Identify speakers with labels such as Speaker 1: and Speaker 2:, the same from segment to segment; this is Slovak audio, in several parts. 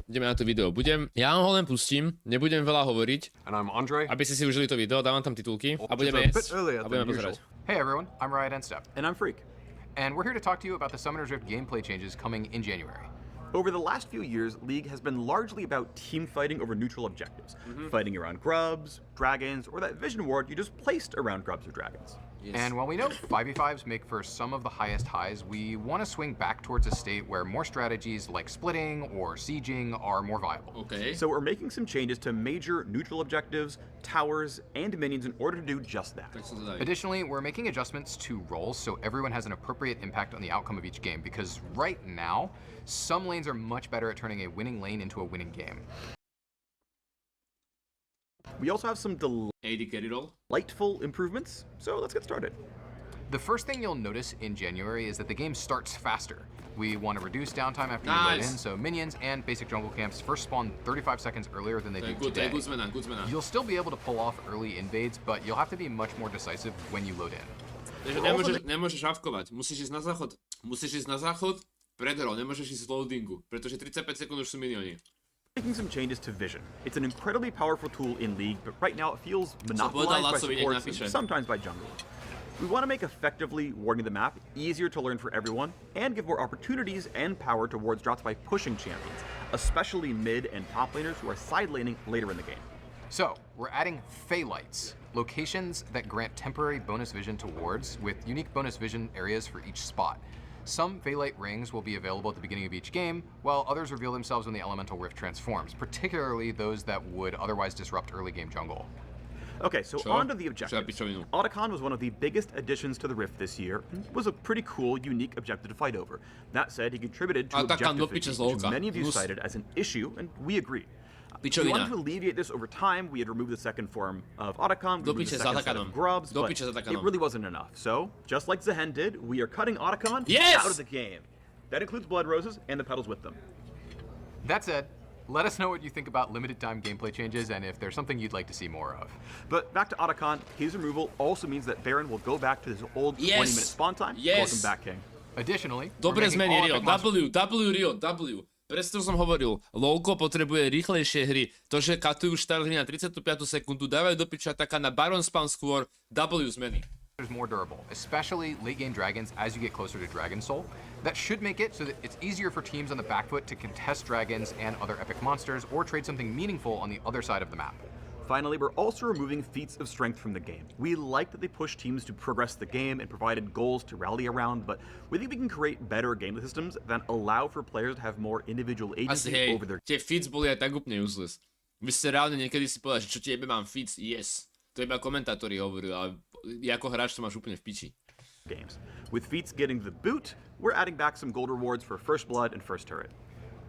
Speaker 1: ideme na to video. Ja ho len pustím, nebudem veľa hovoriť, aby si užili to video, dávam tam titulky a budeme jesť a budeme pozerať.
Speaker 2: Hey everyone, I'm Riot Step. And I'm Freak. And we're here to talk to you about the Summoner's Rift gameplay changes coming in January.
Speaker 3: Over the last few years, League has been largely about team fighting over neutral objectives. Fighting around grubs, dragons, or that vision ward you just placed around grubs or dragons.
Speaker 2: Yes. And while we know 5v5s make for some of the highest highs, we want to swing back towards a state where more strategies like splitting or sieging are more viable.
Speaker 1: Okay.
Speaker 3: So we're making some changes to major neutral objectives, towers, and minions in order to do just that.
Speaker 2: Additionally, we're making adjustments to roles so everyone has an appropriate impact on the outcome of each game, because right now, some lanes are much better at turning a winning lane into a winning game.
Speaker 3: We also have some delightful improvements, so let's get started.
Speaker 2: The first thing you'll notice in January is that the game starts faster. We want to reduce downtime after you load in, so minions and basic jungle camps first spawn 35 seconds earlier than they do today. You'll still be able to pull off early invades, but you'll have to be much more decisive when you load in.
Speaker 1: Takže nemôžeš avkovať, musíš ísť na záchod, pred hrou, nemôžeš ísť z loadingu, pretože 35 sekúnd už sú minioni.
Speaker 3: Making some changes to vision. It's an incredibly powerful tool in League, but right now it feels monopolized by supports and sometimes by jungle. We want to make effectively warding the map easier to learn for everyone, and give more opportunities and power to wards drops by pushing champions, especially mid and top laners who are side laning later in the game.
Speaker 2: So, we're adding Fey Lights, locations that grant temporary bonus vision to wards with unique bonus vision areas for each spot. Some Phaelite rings will be available at the beginning of each game, while others reveal themselves when the Elemental Rift transforms, particularly those that would otherwise disrupt early game jungle.
Speaker 3: Okay, so on to the objectives. Otacon was one of the biggest additions to the Rift this year, and was a pretty cool, unique objective to fight over. That said, he contributed to objective fatigue, which many of you cited as an issue, and we agree. We wanted to alleviate this over time. We had removed the second form of Otacon, we removed the second set of grubs, but it really wasn't enough. So, just like ZMENY did, we are cutting Otacon out of the game. That includes Blood Roses and the petals with them.
Speaker 2: That said, let us know what you think about limited time gameplay changes and if there's something you'd like to see more of.
Speaker 3: But back to Otacon, his removal also means that Baron will go back to his old 20-minute spawn time. Welcome back, King.
Speaker 2: Additionally,
Speaker 1: dobre zmeny, Rio. W. Presne som hovoril, Lowko potrebuje rýchlejšie hry. To, že katujú štart hry na 35. sekundu, dávajú do piča taká na Baron spawn skôr, W zmeny.
Speaker 2: There's more durable, especially late game dragons as you get closer to Dragon Soul. That should make it so that it's easier for teams on the back foot to contest dragons and other epic monsters or trade something meaningful on the other side of the map.
Speaker 3: Finally, we're also removing feats of strength from the game. We like that they push teams to progress the game and provided goals to rally around, but we think we can create better game systems that allow for players to have more individual agency over their...
Speaker 1: Tie feats boli aj tak úplne useless. Vy ste reálne niekedy si povedali, že čo tebe mám feats? Yes. To iba komentátori hovorili, ale ako hráč to máš úplne v piči.
Speaker 3: Games. With feats getting the boot, we're adding back some gold rewards for first blood and first turret.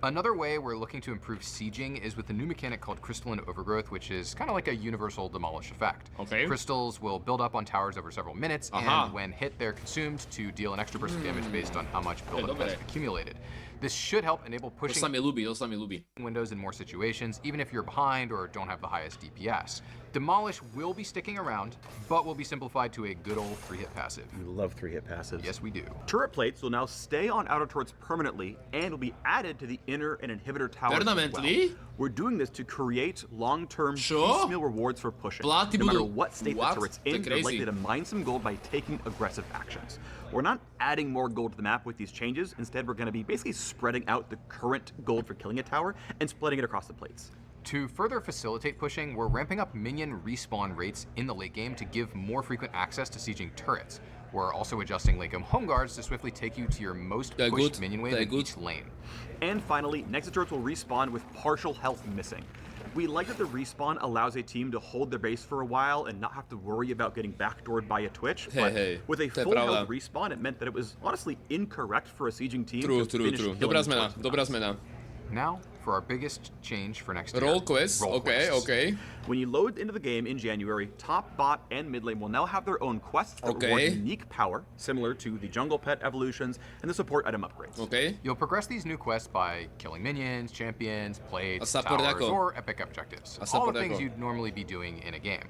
Speaker 2: Another way we're looking to improve sieging is with a new mechanic called Crystalline Overgrowth, which is kind of like a universal demolish effect.
Speaker 1: Okay.
Speaker 2: Crystals will build up on towers over several minutes, and when hit, they're consumed to deal an extra burst of damage based on how much buildup has accumulated. This should help enable pushing windows in more situations, even if you're behind or don't have the highest DPS. Demolish will be sticking around, but will be simplified to a good old 3-hit passive.
Speaker 3: We love 3-hit passives.
Speaker 2: Yes, we do.
Speaker 3: Turret plates will now stay on outer turrets permanently and will be added to the inner and inhibitor towers as well. We're doing this to create long-term piecemeal rewards for pushing. No matter what state the turret's in, they're likely to mine some gold by taking aggressive actions. We're not adding more gold to the map with these changes. Instead, we're going to be basically spreading out the current gold for killing a tower and splitting it across the plates.
Speaker 2: To further facilitate pushing, we're ramping up minion respawn rates in the late game to give more frequent access to sieging turrets. We're also adjusting late game home guards to swiftly take you to your most pushed minion wave in each lane.
Speaker 3: And finally, Nexus turrets will respawn with partial health missing. We like that the respawn allows a team to hold their base for a while and not have to worry about getting backdoored by a Twitch. But with a full health respawn, it meant that it was honestly incorrect for a sieging team to finish killing
Speaker 1: Dobrá zmena.
Speaker 2: Now, for our biggest change for next year.
Speaker 1: Roll quests, okay.
Speaker 3: When you load into the game in January, top, bot, and mid lane will now have their own quests that reward unique power, similar to the jungle pet evolutions and the support item upgrades.
Speaker 2: You'll progress these new quests by killing minions, champions, plates, towers, or epic objectives. All the things you'd normally be doing in a game.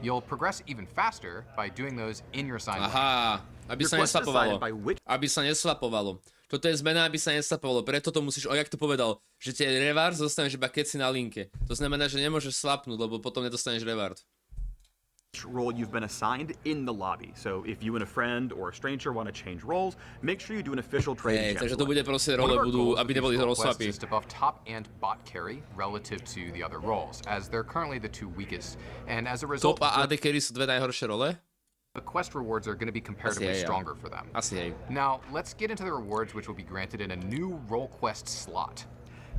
Speaker 2: You'll progress even faster by doing those in your assigned lane.
Speaker 1: Aby sa neslapovalo. Toto je zmena, aby sa neslapovalo, preto to musíš, jak to povedal, že tie reward zostaneš iba keď si na linke. To znamená, že nemôžeš slapnúť, lebo potom nedostaneš reward.
Speaker 3: Role you've been assigned in the lobby. So if you and a friend or a stranger want to change roles, make sure you do an official trade.
Speaker 1: Takže to bude proste role budú, aby neboli rozsvapy.
Speaker 2: Just above top and bot carry relative to the other roles, as they're currently the two weakest. And as a result,
Speaker 1: top a AD carry sú dve najhoršie role.
Speaker 2: The quest rewards are going to be comparatively stronger for them. Now, let's get into the rewards which will be granted in a new role quest slot.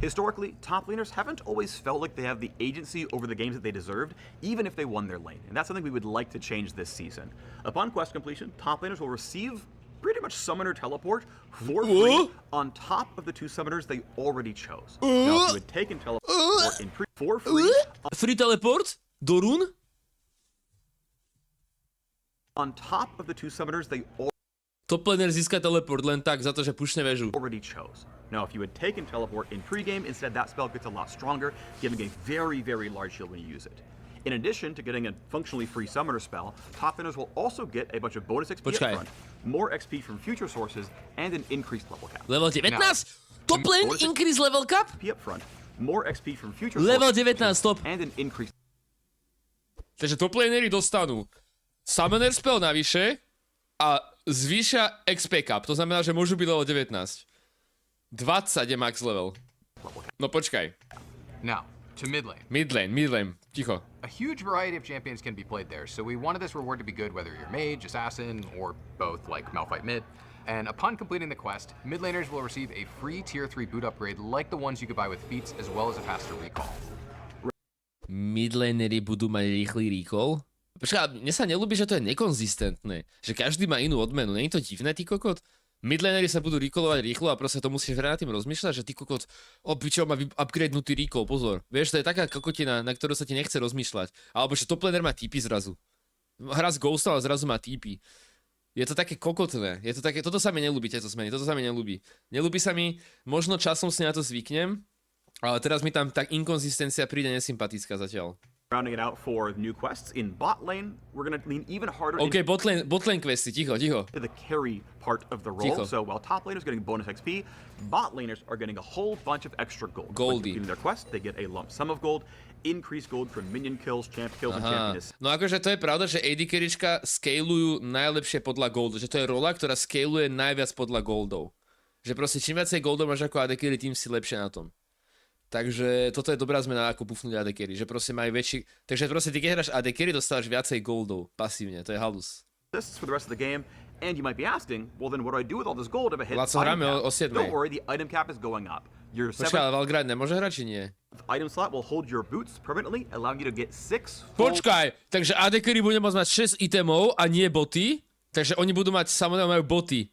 Speaker 3: Historically, top laners haven't always felt like they have the agency over the games that they deserved, even if they won their lane. And that's something we would like to change this season. Upon quest completion, top laners will receive pretty much summoner teleport for free on top of the two summoners they already chose. Now, if you had taken teleport for free...
Speaker 1: Free teleport? Do rune?
Speaker 3: On top of the two summoners they
Speaker 1: top laner získa teleport len tak, za to, že pušne väžu.
Speaker 3: Already chose. Now, if you had taken teleport in pregame, instead that spell gets a lot stronger, giving a very, very large shield when you use it. In addition to getting a functionally free summoner spell, top laners will also get a bunch of bonus XP up front, more XP from future sources, and an increased level cap.
Speaker 1: Level 19? Top lane increase level cap?
Speaker 3: XP up front, more XP from future
Speaker 1: level
Speaker 3: sources,
Speaker 1: 19 top.
Speaker 3: And an increased...
Speaker 1: Takže top lanery dostanú summoner spell navyše a zvýšia XP cap. To znamená, že môžu byť level 19. 20 je max level. No počkaj.
Speaker 2: Now, to mid lane.
Speaker 1: Mid lane. Ticho.
Speaker 2: A huge variety of champions can be played there, so we wanted this reward to be good whether you're mage, assassin, or both, like Malphite mid. And upon completing the quest, mid laners will receive a free tier 3 boot upgrade like the ones you could buy with feats, as well as a faster recall.
Speaker 1: Mid lanery budú mať rýchly recall? Počkaj, mne sa neľúbi, že to je nekonzistentné. Že každý má inú odmenu. Nie je to divné, ty kokot? Midlanery sa budú recallovať rýchlo a proste to musíš veľa nad tým rozmýšľať, že ty kokot, pičo, má upgradenutý recall, pozor. Vieš, to je taká kokotina, na ktorú sa ti nechce rozmýšľať. Alebo že top laner má tipy zrazu. Hra z Ghost, ale zrazu má tipy. Je to také kokotné. Je to také, toto sa mi neľúbi, tieto zmeny, toto sa mi neľúbi. Neľúbi sa mi, možno časom si na to zvyknem, ale teraz mi tam tak inkonzistencia príde nesympatická zatiaľ.
Speaker 3: Rounding it out for new quests in bot lane, we're going to lean even harder
Speaker 1: bot lane questy, ticho.
Speaker 3: To the carry part of the role. So while top laners getting bonus XP, bot laners are getting a whole bunch of extra gold.
Speaker 1: Goldie.
Speaker 3: In their quest, they get a lump sum of gold, increased gold from minion kills, champ kills, and champion assists.
Speaker 1: No akože to je pravda, že AD carryčka scalujú najlepšie podľa goldu. Že to je rola, ktorá scaluje najviac podľa goldov. Že proste čím viacej goldov máš ako AD carry, tým si lepšie na tom. Takže toto je dobrá zmena, ako bufnúť AD carry, že proste majú väčší... Takže proste ty keď hráš AD carry, dostávaš viacej goldov pasívne, to je halus.
Speaker 3: For the rest of the game, and you might be asking, well then what do I do with all this gold if I hit
Speaker 1: item cap?
Speaker 3: Don't worry, the item cap is going up. Your
Speaker 1: počkaj, ale Valgrad nemôže hrať, či nie?
Speaker 3: Item slot will hold your boots permanently, allowing you to get 6
Speaker 1: počkaj, takže AD carry bude môcť mať 6 itemov a nie boty, takže oni budú mať, samozrejme majú boty.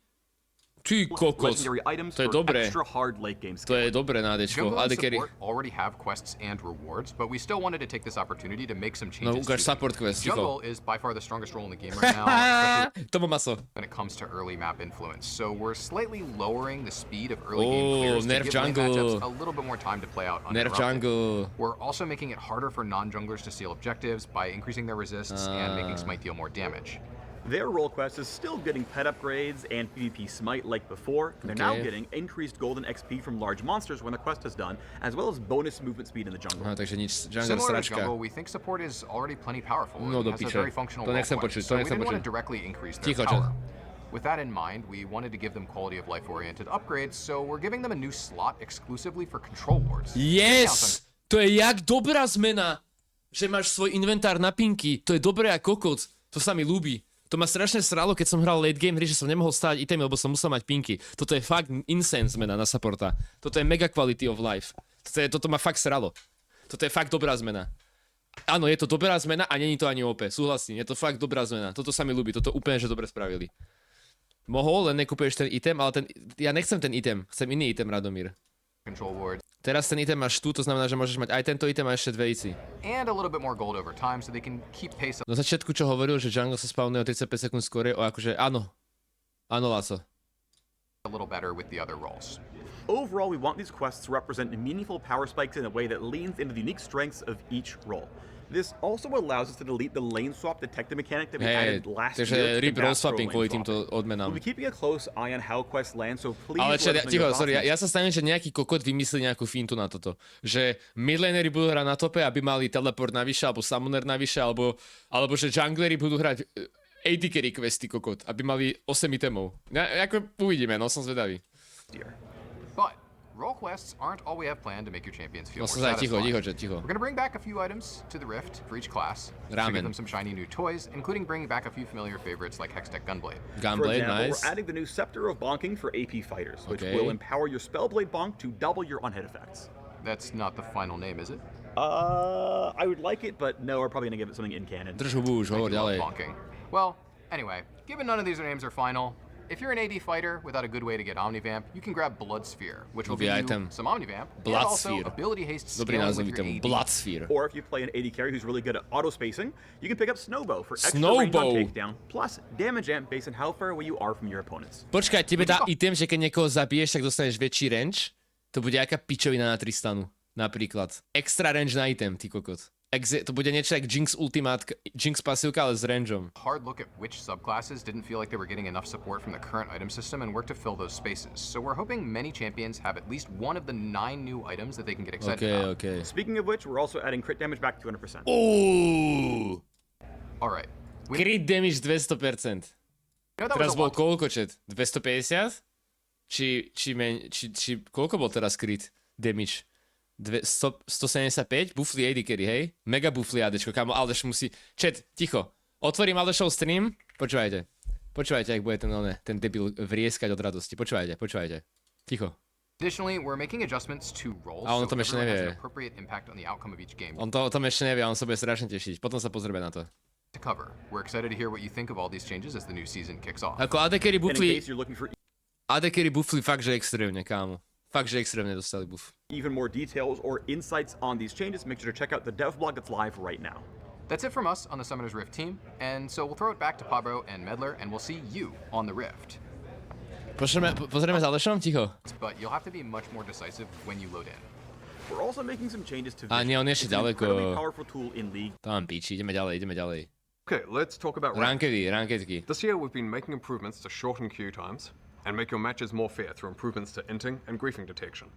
Speaker 1: Ty kokos, to je dobré. To je dobré na ADčko, AD carry.
Speaker 2: Already have quests and rewards, but we still wanted to take this opportunity to make some changes.
Speaker 1: No, ukáž support quest, ticho.
Speaker 2: Jungle is by far the strongest role in the game right now,
Speaker 1: to má maso.
Speaker 2: When it comes to early map influence. So we're slightly lowering the speed of early game clears to give lane matchups a little bit more time to play out uninterrupted. We're also making it harder for non-junglers to steal objectives by increasing their resists and making Smite deal more damage.
Speaker 3: Their role quest is still getting pet upgrades and PvP smite like before. They're now getting increased golden XP from large monsters when the quest is done, as well as bonus movement speed in the jungle.
Speaker 1: Takže nič,
Speaker 2: Similar to jungle, we think support is already plenty powerful.
Speaker 1: No,
Speaker 2: it has a very functional role quest, so we didn't want to directly increase their power. With that in mind, we wanted to give them quality of life oriented upgrades, so we're giving them a new slot exclusively for control wards.
Speaker 1: Yes! To je jak dobrá zmena, že máš svoj inventár na pinky. To je dobré ako kokot. To sa mi ľúbi. To ma strašne sralo, keď som hral late game hry, že som nemohol stáť itemy, lebo som musel mať pinky. Toto je fakt insane zmena na supporta. Toto je mega quality of life. Toto ma fakt sralo. Toto je fakt dobrá zmena. Áno, je to dobrá zmena a není to ani OP. Súhlasím, je to fakt dobrá zmena. Toto sa mi ľúbi, toto úplne, že dobre spravili. Mohol, len nekúpuješ ten item, ale ja nechcem ten item. Chcem iný item, Radomír. Teraz ten item máš tu, to znamená, že môžeš mať aj tento item a ešte dve ici. Na začiatku čo hovoril, že jungle sa spawnuje o 35 sekúnd skôr, akože áno. Áno, Laco.
Speaker 3: Overall, we want these quests to represent meaningful power spikes in a way that leans into the unique strengths of each role. This also allows us to delete the lane swap detective mechanic that we added last year.
Speaker 1: Takže rip rollswapping kvôli týmto odmenám.
Speaker 3: We'll be keeping a close eye on how quests land, so please.
Speaker 1: Ale ticho, sorry, ja sa stavím, že nejaký kokot vymyslí nejakú fintu na toto. Že midlanery budú hrať na tope, aby mali teleport navyše, alebo summoner navyše, alebo že junglery budú hrať AD carry questy kokot, aby mali 8 itemov. Ako uvidíme, no som zvedavý.
Speaker 2: But role quests aren't all we have planned to make your champions feel more
Speaker 1: Ticho.
Speaker 2: satisfying. We're gonna bring back a few items to the Rift for each class. To give them some shiny new toys, including bringing back a few familiar favorites like Hextech Gunblade.
Speaker 3: For example, nice. We're adding the new Scepter of Bonking for AP fighters, which will empower your Spellblade Bonk to double your on-hit effects.
Speaker 2: That's not the final name, is it?
Speaker 3: I would like it, but no, we're probably gonna give it something in canon.
Speaker 1: Drž hubu už, hovor ďalej.
Speaker 2: Well, anyway, given none of these names are final, if you're an AD fighter without a good way to get Omnivamp, you can grab Blood Sphere, which will give you some Omnivamp, and also ability haste scaling with your AD.
Speaker 1: Blood Sphere.
Speaker 3: Or if you play an AD carry who's really good at auto spacing, you can pick up Snowbow for extra range on takedown, plus damage amp based on how far away you are from your opponents.
Speaker 1: Počkaj, tebe dá item, že keď niekoho zabiješ, tak dostaneš väčší range? To bude aká pičovina na Tristanu, napríklad. Extra range na item, ty kokot. To bude niečo jak Jinx Ultimate, Jinx pasívka, ale s rangeom.
Speaker 2: Hard look at which subclasses didn't feel like they were getting enough support from the current item system and work to fill those spaces. So we're hoping many champions have at least one of the 9 new items that they can get excited about.
Speaker 1: Okay.
Speaker 3: Speaking of which, we're also adding crit damage back to 200%.
Speaker 1: Ooh!
Speaker 2: Alright.
Speaker 1: Crit damage 200%. Teraz bol koľko, chat? 250? Či koľko bol teraz crit damage? 175, bufli AD carry, hej? Mega bufli ADčko, kámo, Aldeš musí... Chat, ticho. Otvorím Aldešov stream, počúvajte, jak bude ten debil vrieskať od radosti. Počúvajte. Ticho.
Speaker 2: Additionally, we're making adjustments to roles
Speaker 1: A on to ešte nevie. On to ešte nevie, on sa bude strašne tešiť. Potom sa pozrieme na to.
Speaker 2: To cover. We're excited to hear what you think of all these changes as the new season kicks off.
Speaker 1: Ako AD carry bufli fakt, že extrémne, kámo. Fakt, že extrémne dostali buff.
Speaker 3: Even more details or insights on these changes, make sure to check out the dev blog that's live right now.
Speaker 2: That's it from us on the Summoner's Rift team, and so we'll throw it back to Pabro and Medler, and we'll see you on the Rift.
Speaker 1: Pozrieme s Alešom, ticho.
Speaker 2: But you'll have to be much more decisive when you load in.
Speaker 3: We're also making some changes to
Speaker 1: Vision. Nie, on ešte ďaleko.
Speaker 3: Powerful tool in League.
Speaker 1: Tam píči, ideme ďalej.
Speaker 4: Okay, let's talk about
Speaker 1: rankedky.
Speaker 4: This year we've been making improvements to shorten queue times and make your matches more fair through improvements to inting and griefing detection.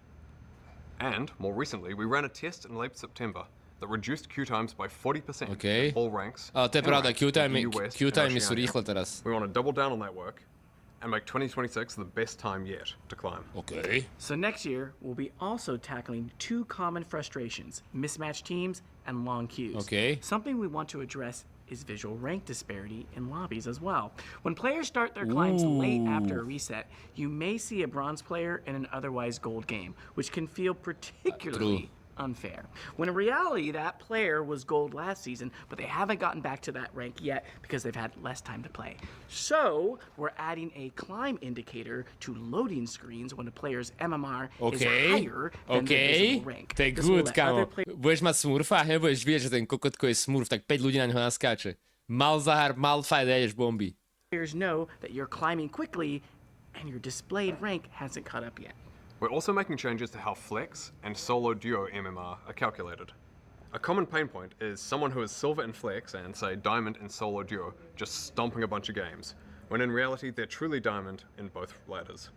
Speaker 4: And, more recently, we ran a test in late September that reduced queue times by 40% in all ranks.
Speaker 1: To je pravda, queue time sú rýchle teraz.
Speaker 4: We want to double down on that work and make 2026 the best time yet to climb.
Speaker 1: Okay.
Speaker 5: So next year, we'll be also tackling 2 common frustrations, mismatched teams and long queues.
Speaker 1: Okay.
Speaker 5: Something we want to address is visual rank disparity in lobbies as well. When players start their climbs late after a reset, you may see a bronze player in an otherwise gold game, which can feel particularly unfair. When in reality, that player was gold last season, but they haven't gotten back to that rank yet because they've had less time to play. So, we're adding a climb indicator to loading screens when a player's MMR is higher than their visible rank.
Speaker 1: To je good, kámo. Budeš mať smurfa a nebudeš vidieť, že ten kokotko je smurf, tak 5 ľudí na ňo naskáče. Malzahar, Malphite, jedeš bomby.
Speaker 5: Players know that you're climbing quickly and your displayed rank hasn't caught up yet.
Speaker 4: We're also making changes to how Flex and Solo Duo MMR are calculated. A common pain point is someone who is Silver in Flex and, say, Diamond in Solo Duo just stomping a bunch of games, when in reality they're truly Diamond in both ladders.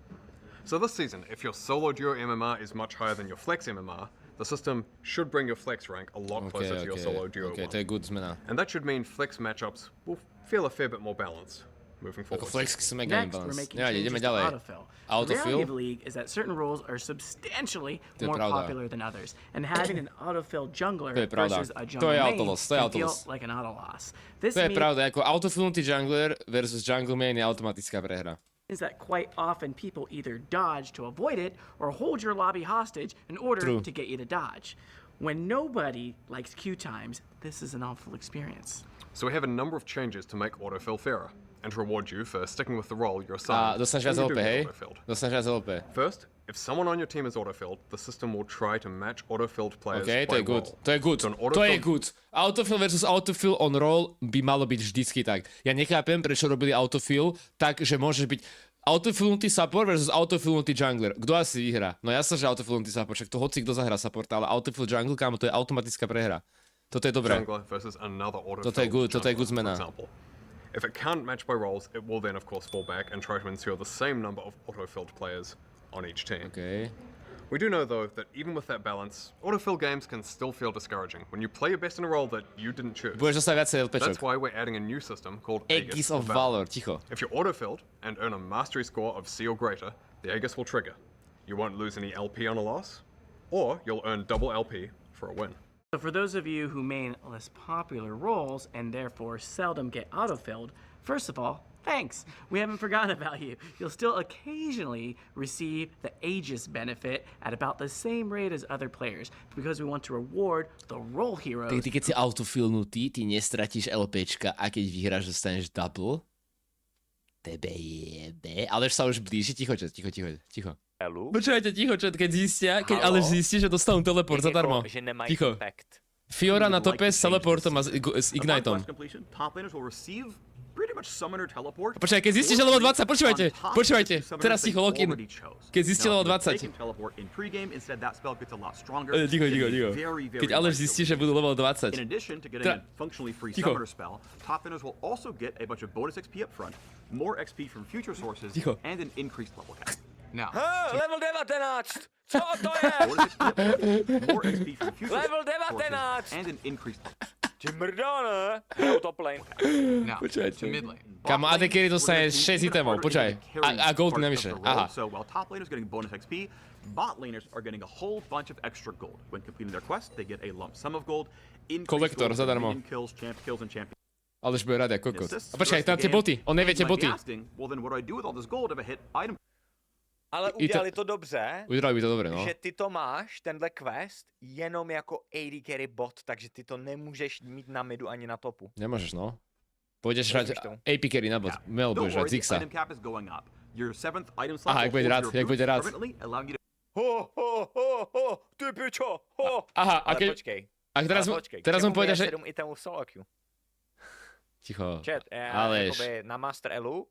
Speaker 4: So this season, if your Solo Duo MMR is much higher than your Flex MMR, the system should bring your Flex rank a lot closer to your Solo Duo one.
Speaker 1: To je good zmena.
Speaker 4: And that should mean Flex matchups will feel a fair bit more balanced. Moving forward.
Speaker 5: Next, we're making changes to autofill. The reality of the league is that certain roles are substantially more popular than others, and having an autofill jungler versus a jungle main can feel like an auto loss.
Speaker 1: To je pravda, ako autofillnutý jungler versus jungle main je automatická prehra.
Speaker 5: Is that quite often people either dodge to avoid it or hold your lobby hostage in order to get you to dodge. When nobody likes queue times, this is an awful experience.
Speaker 4: So we have a number of changes to make autofill fairer. And to reward you for sticking with the role you're assigned.
Speaker 1: Dostaneš viac LP.
Speaker 4: First, if someone on your team is autofilled, the system will try to match autofilled players
Speaker 1: by
Speaker 4: role.
Speaker 1: To je good. Autofill versus autofill on roll by malo byť vždycky tak. Ja nechápem, prečo robili autofill tak, že môžeš byť autofillnutý support versus autofillnutý jungler. Kto asi vyhrá? No jasne, že autofillnutý support, však to hoci kto zahrá support, ale autofill jungle, kámo, to je automatická prehra. Toto je dobré. Toto je good zmena.
Speaker 4: If it can't match by rolls, it will then of course fall back and try to ensure the same number of auto-filled players on each team.
Speaker 1: Okay.
Speaker 4: We do know though that even with that balance, autofill games can still feel discouraging when you play your best in a role that you didn't choose.
Speaker 1: Budeš dostať viacej LPčok.
Speaker 4: That's why we're adding a new system called
Speaker 1: Aegis of Valor. Ticho.
Speaker 4: If you're autofilled and earn a mastery score of C or greater, the Aegis will trigger. You won't lose any LP on a loss, or you'll earn double LP for a win.
Speaker 5: So for those of you who main less popular roles and therefore seldom get autofilled, first of all, thanks. We haven't forgotten about you. You'll still occasionally receive the Aegis benefit at about the same rate as other players because we want to reward the role heroes.
Speaker 1: Ty keď si autofillnutý, ty nestratíš LPčka a keď vyhráš, dostaneš double. Tebe jebe. Aleš sa už blíži, ticho. Počúvajte, ticho, keď Aleš zistí, že dostanú teleport zadarmo. Ticho. Fiora na tope s teleportom a s Ignitom. Počkaj, keď zistíš, že level 20, počúvajte, teraz ticho, Lokin. Keď zistíš level 20. Ticho. Keď Aleš zistí, že budú level 20. Ticho. Ticho.
Speaker 2: Now,
Speaker 6: level 19! Co to je? Level 19! Ti mrdá, ne? Top lane.
Speaker 2: now to mid lane.
Speaker 1: Kamo, AD carry dostane 6 itemov, počkaj. A gold navyše, aha.
Speaker 3: So while top laners getting bonus XP, bot laners are getting a whole bunch of extra gold. When completing their quest, they get a lump sum of gold.
Speaker 1: Kolektor zadarmo.
Speaker 3: Kills and champions.
Speaker 1: Aleš bude rád ako kokot. A počkaj, tam tie boty, on nevie tie boty.
Speaker 3: Well then what do I do with all this gold if I hit item?
Speaker 6: Ale udělali to dobře,
Speaker 1: Udělali by to dobře, no.
Speaker 6: Že ty to máš, tenhle quest, jenom jako AD carry bot, takže ty to nemůžeš mít na midu ani na topu.
Speaker 1: Nemôžeš, no. Pôjdeš hrať AP carry na bot, Mel budeš hrať Zixa. Aha, jak bude rád.
Speaker 6: Ty pičo,
Speaker 1: Aha, a
Speaker 6: ale
Speaker 1: keď...
Speaker 6: počkej.
Speaker 1: A teraz mu povedal, že...
Speaker 6: 7 itemů v solo queue.
Speaker 1: Ticho,
Speaker 6: Chat,
Speaker 1: Aleš.
Speaker 6: na Master Elu,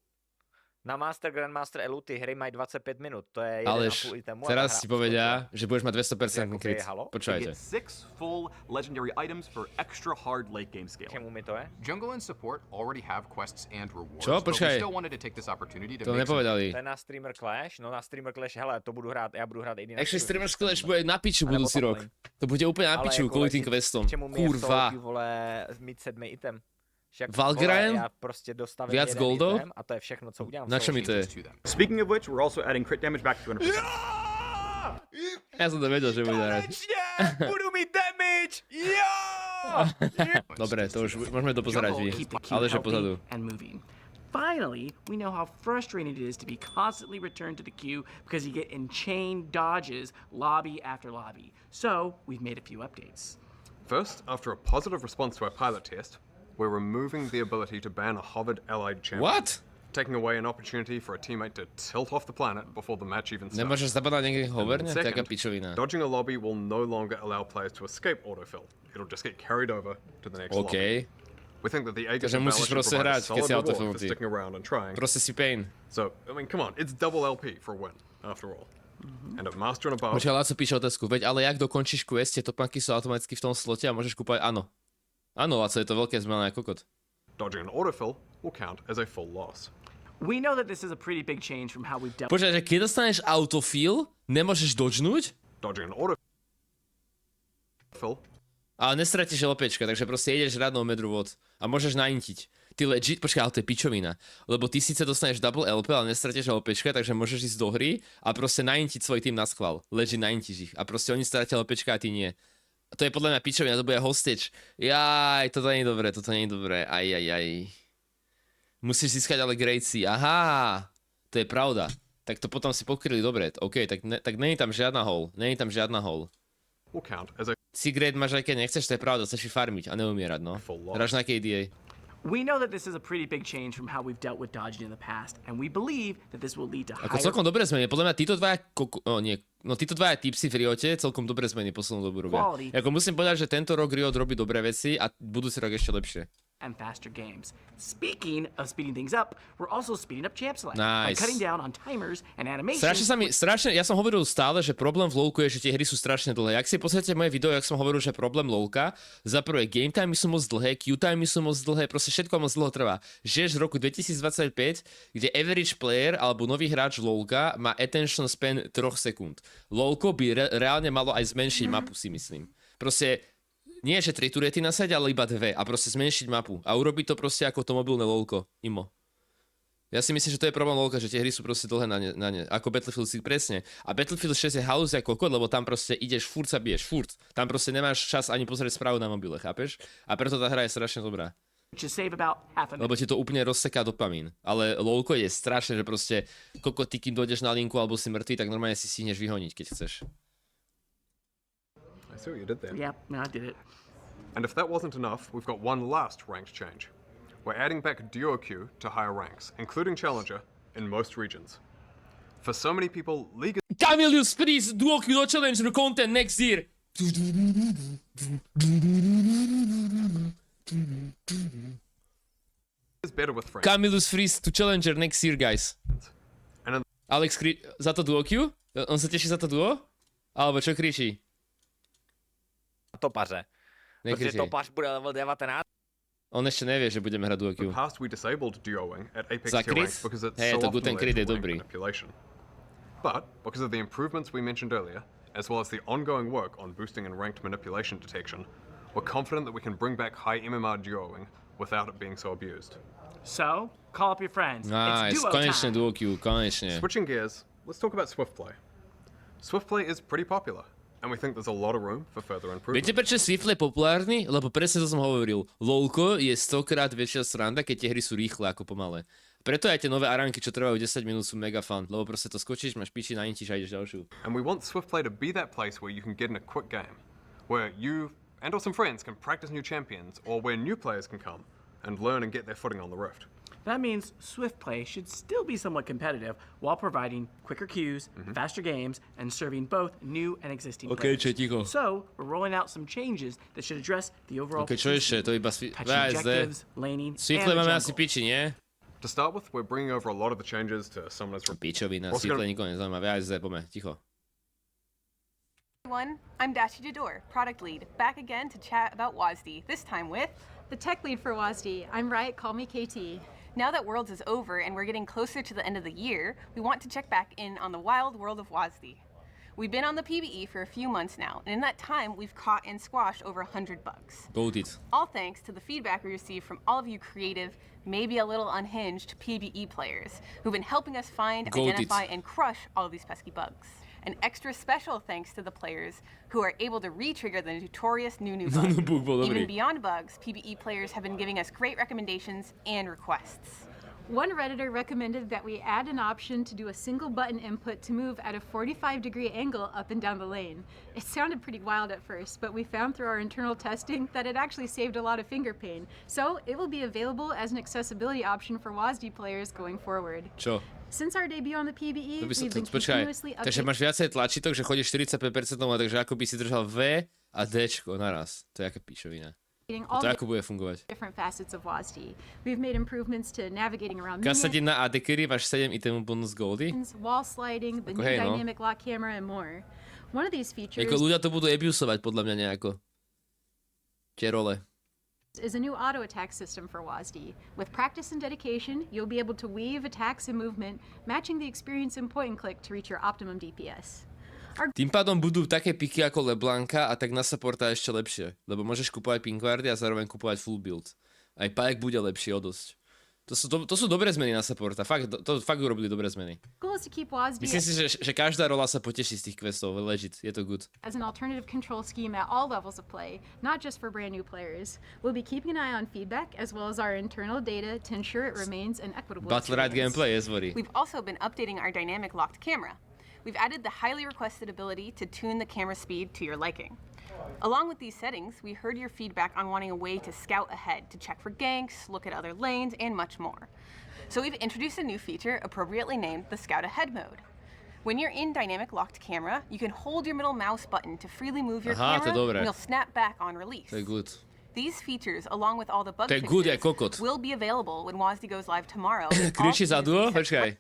Speaker 6: na Master Grandmaster Elu ty hry mají 25 minut, to je 1,5
Speaker 1: Aleš,
Speaker 6: itemu.
Speaker 1: teraz si povedia, že budeš mať 200% crit.
Speaker 6: halo?
Speaker 1: Počúvajte.
Speaker 3: 6 full legendary items for extra hard late game scale.
Speaker 6: Čemu mi to je?
Speaker 2: Jungle and support already have quests and rewards,
Speaker 1: Čo?
Speaker 2: but we
Speaker 1: Počkaj.
Speaker 2: still wanted to take this opportunity to
Speaker 1: To
Speaker 2: make some
Speaker 1: nepovedali.
Speaker 6: To je na Streamer Clash, no na Streamer Clash, hele, to budu hrát, ja budu hrát AD na
Speaker 1: Actually,
Speaker 6: Streamer
Speaker 1: Streamer Clash bude na piču
Speaker 6: Alebo
Speaker 1: budúci
Speaker 6: top
Speaker 1: rok.
Speaker 6: lane.
Speaker 1: To bude úplne na
Speaker 6: Ale
Speaker 1: piču
Speaker 6: jako
Speaker 1: kvôli
Speaker 6: leti,
Speaker 1: tým questom.
Speaker 6: Čemu mi je v solo
Speaker 1: Kurva.
Speaker 6: queue, vole, mít 7 item? Však,
Speaker 1: Valgrind?
Speaker 6: vole, ja proste dostavím
Speaker 1: Viac
Speaker 6: jeden
Speaker 1: goldov?
Speaker 6: item a to je všechno, co udělám.
Speaker 1: Na čo mi to je?
Speaker 2: to them.
Speaker 3: Speaking of which, we're also adding crit damage back to 200%.
Speaker 1: Ja som to vedel, že bude hrať.
Speaker 6: Konečne! Budu mít damage! Jo!
Speaker 1: Dobre, to už môžeme to pozerať vy. Ale že pozadu.
Speaker 5: And moving. Finally, we know how frustrating it is to be constantly returned to the queue because you get enchained dodges lobby after lobby. So, we've made a few updates.
Speaker 4: First, after a positive response to our pilot test, we're removing the ability to ban a hovered allied champion.
Speaker 1: What?
Speaker 4: Taking away an opportunity for a teammate to tilt off the planet before the match even starts.
Speaker 1: Nemôžeš zapadať niekde hoverne?
Speaker 4: Second,
Speaker 1: Taká pičovina.
Speaker 4: dodging a lobby will no longer allow players to escape autofill. It'll just get carried over to the next lobby.
Speaker 1: OK.
Speaker 4: We think that the Aegis
Speaker 1: Takže
Speaker 4: of
Speaker 1: musíš
Speaker 4: Valor should
Speaker 1: proste
Speaker 4: provide a
Speaker 1: hrať, keď
Speaker 4: solid
Speaker 1: si
Speaker 4: reward for
Speaker 1: autofillnutý.
Speaker 4: sticking around and trying.
Speaker 1: Proste si pain.
Speaker 4: So, I mean, come on, it's double LP for a win, after all. And at Master and above,
Speaker 1: Počkaj, Laco píše otázku. Veď ale jak dokončíš quest, tie topanky sú automaticky v tom slote a môžeš kúpať áno. Áno, Laco, je to veľké zmena ako kokot.
Speaker 4: dodging an autofill will count as a full loss.
Speaker 5: We know that this is a pretty big change from how we've dealt
Speaker 1: Počkaj, že keď dostaneš autofill, nemôžeš dodžnúť?
Speaker 4: Dodging an autofill.
Speaker 1: Ale nestratíš LPčka, takže proste ideš radnou medru vod a môžeš naintiť. Ty legit, počkaj, ale to je pičovina. Lebo ty síce dostaneš double LP, ale nestratíš LPčka, takže môžeš ísť do hry a proste naintiť svoj tým na schvál. Legit naintiš ich. A proste oni stratia LPčka a ty nie. A to je podľa mňa pičovina, to bude hostage. Jaj, toto nie je dobré, Aj. Musíš získať ale grade C. Aha, to je pravda. Tak to potom si pokryli dobre. OK, tak není tam žiadna hole. C-grade máš aj keď nechceš, to je pravda, chceš si farmiť a neumierať, no. Hráš na KDA.
Speaker 5: We know that this is a pretty big change from how we've dealt with dodging in the past, and we believe that this will lead to
Speaker 1: Ako
Speaker 5: higher
Speaker 1: celkom dobré zmeny, podľa mňa títo dvaja tipsy v Riote celkom dobré zmeny poslednú dobu robia.
Speaker 5: Quality.
Speaker 1: Ako musím povedať, že tento rok Riot robí dobré veci a budúci rok ešte lepšie.
Speaker 5: and faster games. Speaking of speeding things up, we're also speeding up champ select by cutting down on timers and animations.
Speaker 1: Ja som hovoril stále, že problém v LoLku je, že tie hry sú strašne dlhé. Ak si pozrite moje video, jak som hovoril, že problém LoLka, za prvé game timey sú moc dlhé, queue timey sú moc dlhé, proste všetko moc dlho trvá. Žiješ v roku 2025, kde average player alebo nový hráč LoLka má attention span 3 sekúnd. LoLko by reálne malo aj zmenšiť mapu, si myslím. Proste nie, že 3 turety nasať, ale iba 2 a proste zmenšiť mapu. A urobiť to proste ako to mobilné LoLko. Imo. Ja si myslím, že to je problém LoLka, že tie hry sú proste dlhé na ne. Ako Battlefield 6 presne. A Battlefield 6 je halúzia kokot, lebo tam proste ideš, furt sa biješ, furt. Tam proste nemáš čas ani pozrieť správu na mobile, chápeš? A preto tá hra je strašne dobrá. Lebo ti to úplne rozseká dopamín. Ale LoLko je strašné, že proste kokot, ty kým dojdeš na linku alebo si mŕtvý, tak normálne si stihneš vyhoniť, keď chceš.
Speaker 4: I see what you did there.
Speaker 5: Yeah, I did it.
Speaker 4: And if that wasn't enough, we've got one last ranked change. We're adding back duo queue to higher ranks, including Challenger, in most regions. For so many people, League
Speaker 1: Kamilius, please, duo queue do Challenger content next year!
Speaker 4: is better with friends.
Speaker 1: Kamilius freeze to Challenger next year, guys. Alex za to duo queue? On sa teší za to duo? Alebo čo kričí?
Speaker 6: Topaře. Protože topař bude level 19.
Speaker 1: On ešte nevie, že budeme hrať duo queue.
Speaker 4: In the past we disabled duoing at Apex tier ranks because it's so often led to rank manipulation. But because of the improvements we mentioned earlier, as well as the ongoing work on boosting and ranked manipulation detection, we're confident that we can bring back high MMR duoing without it being so abused.
Speaker 5: So, call up your friends.
Speaker 1: Nice,
Speaker 5: it's duo
Speaker 1: konečne
Speaker 5: time.
Speaker 1: duo queue, konečne.
Speaker 4: Switching gears, let's talk about Swift Play. Swift Play is pretty popular, and we think there's a lot of room for further improvement.
Speaker 1: Viete, prečo Swift Play je populárny? Lebo presne to som hovoril. LoLko je 100-krát väčšia sranda, keď tie hry sú rýchle ako pomalé. Preto aj tie nové aránky, čo trvajú 10 minút, sú mega fun, lebo proste to skočíš, máš piči, naintíš a ideš ďalšiu.
Speaker 4: And we want Swift Play to be that place where you can get in a quick game, where you and or some friends can practice new champions, or where new players can come and learn and get their footing on the Rift.
Speaker 5: That means Swift Play should still be somewhat competitive while providing quicker queues, faster games, and serving both new and existing players.
Speaker 1: ticho.
Speaker 5: So, we're rolling out some changes that should address the overall
Speaker 1: čo ešte? To iba
Speaker 5: objectives, laning,
Speaker 1: Swift Play máme asi piči, nie?
Speaker 4: To start with, we're bringing over a lot of the changes to Summoner's Rift.
Speaker 1: Pičovina, Swift Play nikoho nezaujíma. VSD, poďme, ticho.
Speaker 7: Everyone, I'm Dashi Jador, product lead, back again to chat about WASD, this time with
Speaker 8: the tech lead for WASD. I'm Riot, call me KT.
Speaker 7: Now that Worlds is over and we're getting closer to the end of the year, we want to check back in on the wild world of WASD. We've been on the PvE for a few months now, and in that time, we've caught and squashed over 100 bugs.
Speaker 1: Goated.
Speaker 7: All thanks to the feedback we received from all of you creative, maybe a little unhinged PvE players who've been helping us find, identify, and crush all of these pesky bugs. An extra special thanks to the players who are able to re-trigger the notorious new bug. Even beyond bugs, PvE players have been giving us great recommendations and requests.
Speaker 8: One Redditor recommended that we add an option to do a single button input to move at a 45-degree angle up and down the lane. It sounded pretty wild at first, but we found through our internal testing that it actually saved a lot of finger pain. So it will be available as an accessibility option for WASD players going forward.
Speaker 1: Čo?
Speaker 8: Since our debut on the PvE, we've been
Speaker 1: Počkaj,
Speaker 8: continuously
Speaker 1: takže máš viacej tlačítok, že chodíš 45%, takže ako by si držal V a Dčko naraz. To je aká píčovina. To ako bude fungovať?
Speaker 8: Different facets of WASD. We've made improvements to navigating around
Speaker 1: Kasadina AD carry, máš 7 itemů bonus goldy.
Speaker 8: Wall sliding, the new dynamic lock camera and more. One of these features
Speaker 1: ľudia to budú abusovať podľa mňa nejako. Tie role.
Speaker 8: Is a new auto attack system for WASD. With practice and dedication, you'll be able to weave attacks and movement, matching the experience in point and click to reach your optimum DPS.
Speaker 1: Tým pádom budú také piky ako LeBlanca a tak na supporta ešte lepšie, lebo môžeš kupovať pinkwardy a zároveň kupovať full build. Aj Pajek bude lepší o dosť. To sú dobré zmeny na supporta, to fakt urobili dobré zmeny. Myslím si, že každá rola sa poteší z tých questov, legit, je to good.
Speaker 8: As an alternative control scheme at all levels of play, not just for brand new players. We'll be keeping an eye on feedback as well as our internal data to ensure it remains an equitable
Speaker 1: Battle Right gameplay, Zvory.
Speaker 7: We've also been updating our dynamic locked camera. We've added the highly requested ability to tune the camera speed to your liking. Along with these settings, we heard your feedback on wanting a way to scout ahead, to check for ganks, look at other lanes, and much more. So we've introduced a new feature appropriately named the Scout Ahead mode. When you're in dynamic locked camera, you can hold your middle mouse button to freely move your camera, and you'll snap back on release.
Speaker 1: To je good.
Speaker 7: These features, along with all the bug
Speaker 1: To je good, jak kokot.
Speaker 7: fixes, will be available when WASD goes live tomorrow.
Speaker 1: Kričí za duo? Počkaj.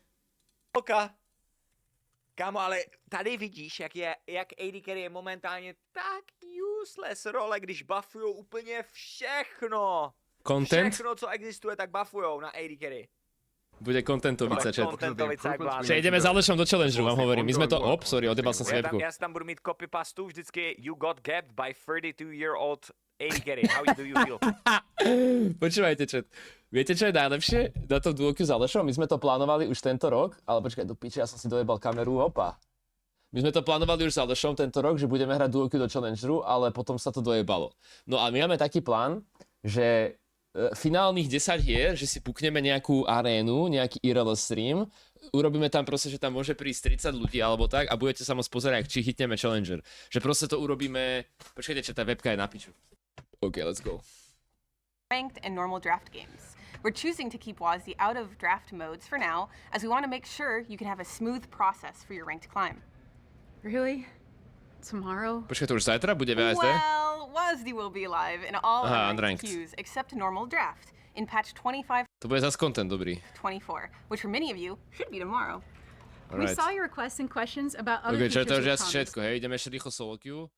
Speaker 6: Kámo, ale tady vidíš, jak AD carry je momentálně tak useless role, když buffujou úplně všechno.
Speaker 1: Content?
Speaker 6: Všechno, co existuje, tak buffujou na AD carry.
Speaker 1: Bude kontentovica, chat.
Speaker 6: Kontentovica jak blázon.
Speaker 1: Čiže ideme s Alešom do challengeru, vám hovorím. My sme to... sorry, odjebal som si webku.
Speaker 6: Já tam budu mít copy-pastu vždycky you got gapped by 32-year-old AD carry. How do you feel?
Speaker 1: Počúvajte, chat. Viete, čo je najlepšie na tom duoku s Alešom? My sme to plánovali už tento rok, ale počkaj, do piče, ja som si dojebal kameru, opa. My sme to plánovali už s Alešom tento rok, že budeme hrať duoku do challengeru, ale potom sa to dojebalo. No a my máme taký plán, že finálnych 10 hier, že si pukneme nejakú arénu, nejaký IRL stream, urobíme tam proste, že tam môže prísť 30 ľudí alebo tak a budete sa môcť pozerať, či hitneme challenger. Že proste to urobíme... Počkajte, čo tá webka je na piču. OK, let's go.
Speaker 7: Ranked and normal draft games. We're choosing to keep WASD out of draft modes for now, as we want to make sure you can have a smooth process for your ranked climb.
Speaker 8: Really? Tomorrow?
Speaker 1: Počkaj, to už zajtra bude VSD?
Speaker 7: Well, WASD will be live in all unranked queues except normal draft in patch 25.
Speaker 1: To bude zase content dobrý.
Speaker 7: 24, which for many of you should be tomorrow.
Speaker 8: We saw your requests and questions about other features
Speaker 1: to
Speaker 8: we
Speaker 1: už asi
Speaker 8: promised.
Speaker 1: všetko, hej, ideme ešte rýchlo solo queue.